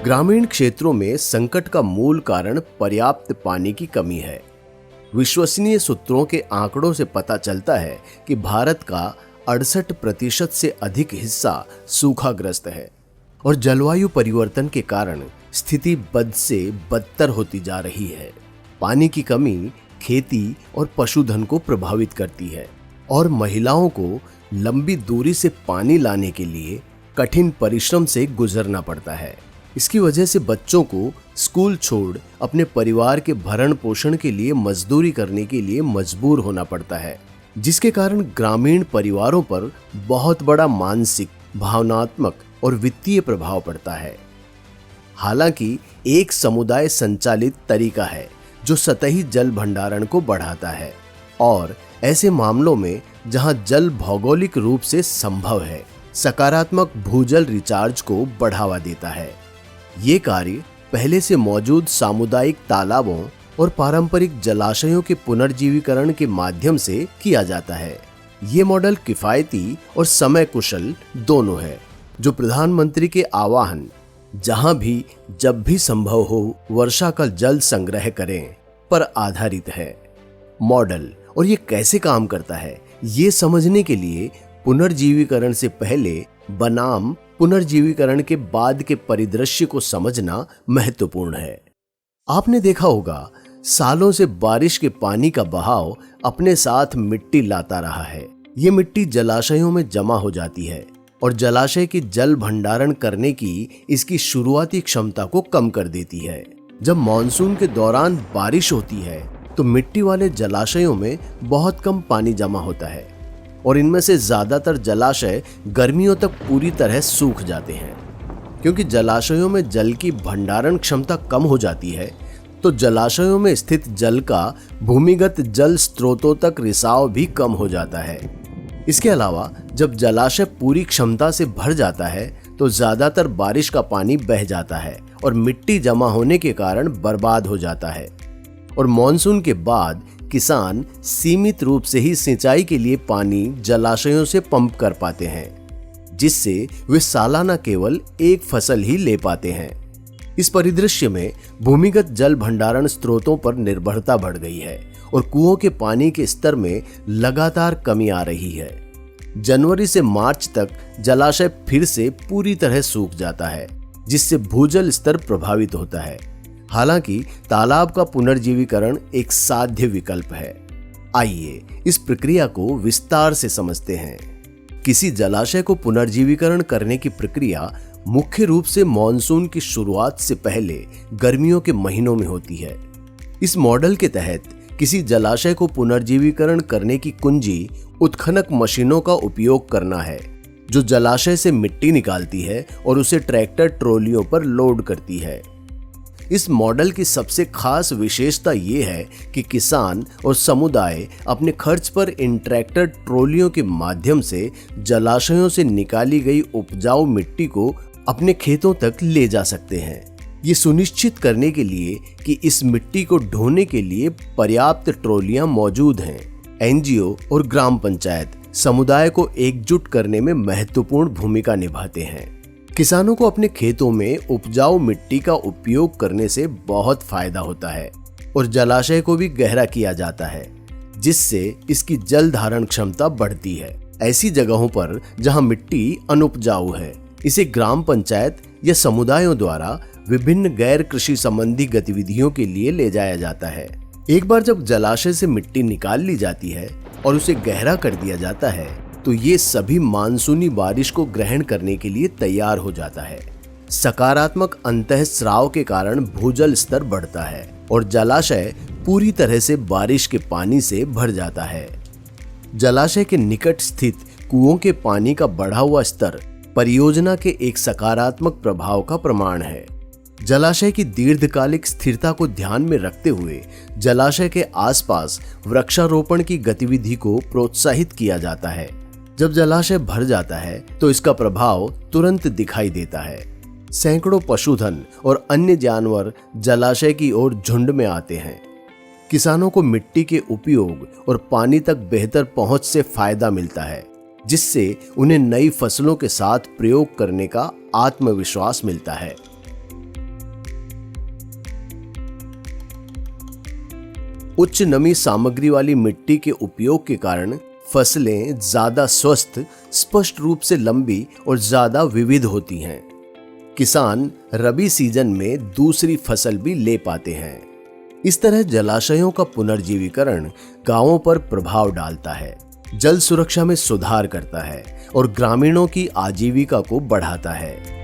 ग्रामीण क्षेत्रों में संकट का मूल कारण पर्याप्त पानी की कमी है। विश्वसनीय सूत्रों के आंकड़ों से पता चलता है कि भारत का 68% से अधिक हिस्सा सूखाग्रस्त है और जलवायु परिवर्तन के कारण स्थिति बद से बदतर होती जा रही है। पानी की कमी खेती और पशुधन को प्रभावित करती है और महिलाओं को लंबी दूरी से पानी लाने के लिए कठिन परिश्रम से गुजरना पड़ता है। इसकी वजह से बच्चों को स्कूल छोड़ अपने परिवार के भरण पोषण के लिए मजदूरी करने के लिए मजबूर होना पड़ता है, जिसके कारण ग्रामीण परिवारों पर बहुत बड़ा मानसिक, भावनात्मक और वित्तीय प्रभाव पड़ता है। हालांकि एक समुदाय संचालित तरीका है जो सतही जल भंडारण को बढ़ाता है और ऐसे मामलों में जहां जल भौगोलिक रूप से संभव है, सकारात्मक भूजल रिचार्ज को बढ़ावा देता है। ये कार्य पहले से मौजूद सामुदायिक तालाबों और पारंपरिक जलाशयों के पुनर्जीवीकरण के माध्यम से किया जाता है। ये मॉडल किफायती और समय कुशल दोनों है, जो प्रधानमंत्री के आह्वान जहां भी जब भी संभव हो वर्षा का जल संग्रह करें पर आधारित है। मॉडल और ये कैसे काम करता है, ये समझने के लिए पुनर्जीवीकरण से पहले बनाम पुनर्जीवीकरण के बाद के परिदृश्य को समझना महत्वपूर्ण है। आपने देखा होगा, सालों से बारिश के पानी का बहाव अपने साथ मिट्टी लाता रहा है। ये मिट्टी जलाशयों में जमा हो जाती है और जलाशय की जल भंडारण करने की इसकी शुरुआती क्षमता को कम कर देती है। जब मॉनसून के दौरान बारिश होती है तो मिट्टी वाले जलाशयों में बहुत कम पानी जमा होता है और इनमें से ज्यादातर जलाशय गर्मियों तक पूरी तरह सूख जाते हैं। क्योंकि जलाशयों में जल की भंडारण क्षमता कम हो जाती है, तो जलाशयों में स्थित जल का भूमिगत जल स्रोतों तक रिसाव भी कम हो जाता है। इसके अलावा जब जलाशय पूरी क्षमता से भर जाता है तो ज्यादातर बारिश का पानी बह जाता है और मिट्टी जमा होने के कारण बर्बाद हो जाता है। और मॉनसून के बाद किसान सीमित रूप से ही सिंचाई के लिए पानी जलाशयों से पंप कर पाते हैं, जिससे वे सालाना केवल एक फसल ही ले पाते हैं। इस परिदृश्य में भूमिगत जल भंडारण स्रोतों पर निर्भरता बढ़ गई है और कुओं के पानी के स्तर में लगातार कमी आ रही है। जनवरी से मार्च तक जलाशय फिर से पूरी तरह सूख जाता है, जिससे भूजल स्तर प्रभावित होता है। हालांकि तालाब का पुनर्जीवीकरण एक साध्य विकल्प है। आइए इस प्रक्रिया को विस्तार से समझते हैं। किसी जलाशय को पुनर्जीवीकरण करने की प्रक्रिया मुख्य रूप से मॉनसून की शुरुआत से पहले गर्मियों के महीनों में होती है। इस मॉडल के तहत किसी जलाशय को पुनर्जीवीकरण करने की कुंजी उत्खनक मशीनों का उपयोग करना है, जो जलाशय से मिट्टी निकालती है और उसे ट्रैक्टर ट्रॉलियों पर लोड करती है। इस मॉडल की सबसे खास विशेषता ये है कि किसान और समुदाय अपने खर्च पर इन ट्रैक्टर ट्रॉलियों के माध्यम से जलाशयों से निकाली गई उपजाऊ मिट्टी को अपने खेतों तक ले जा सकते हैं। ये सुनिश्चित करने के लिए कि इस मिट्टी को ढोने के लिए पर्याप्त ट्रॉलियां मौजूद हैं, एनजीओ और ग्राम पंचायत समुदाय को एकजुट करने में महत्वपूर्ण भूमिका निभाते हैं। किसानों को अपने खेतों में उपजाऊ मिट्टी का उपयोग करने से बहुत फायदा होता है और जलाशय को भी गहरा किया जाता है, जिससे इसकी जल धारण क्षमता बढ़ती है। ऐसी जगहों पर जहां मिट्टी अनुपजाऊ है, इसे ग्राम पंचायत या समुदायों द्वारा विभिन्न गैर कृषि संबंधी गतिविधियों के लिए ले जाया जाता है। एक बार जब जलाशय से मिट्टी निकाल ली जाती है और उसे गहरा कर दिया जाता है, तो ये सभी मानसूनी बारिश को ग्रहण करने के लिए तैयार हो जाता है। सकारात्मक अंतःस्राव के कारण भूजल स्तर बढ़ता है और जलाशय पूरी तरह से बारिश के पानी से भर जाता है। जलाशय के निकट स्थित कुओं के पानी का बढ़ा हुआ स्तर परियोजना के एक सकारात्मक प्रभाव का प्रमाण है। जलाशय की दीर्घकालिक स्थिरता को ध्यान में रखते हुए जलाशय के आसपास वृक्षारोपण की गतिविधि को प्रोत्साहित किया जाता है। जब जलाशय भर जाता है तो इसका प्रभाव तुरंत दिखाई देता है। सैकड़ों पशुधन और अन्य जानवर जलाशय की ओर झुंड में आते हैं। किसानों को मिट्टी के उपयोग और पानी तक बेहतर पहुंच से फायदा मिलता है, जिससे उन्हें नई फसलों के साथ प्रयोग करने का आत्मविश्वास मिलता है। उच्च नमी सामग्री वाली मिट्टी के उपयोग के कारण फसलें ज्यादा स्वस्थ, स्पष्ट रूप से लंबी और ज्यादा विविध होती हैं। किसान रबी सीजन में दूसरी फसल भी ले पाते हैं। इस तरह जलाशयों का पुनर्जीवीकरण गांवों पर प्रभाव डालता है, जल सुरक्षा में सुधार करता है और ग्रामीणों की आजीविका को बढ़ाता है।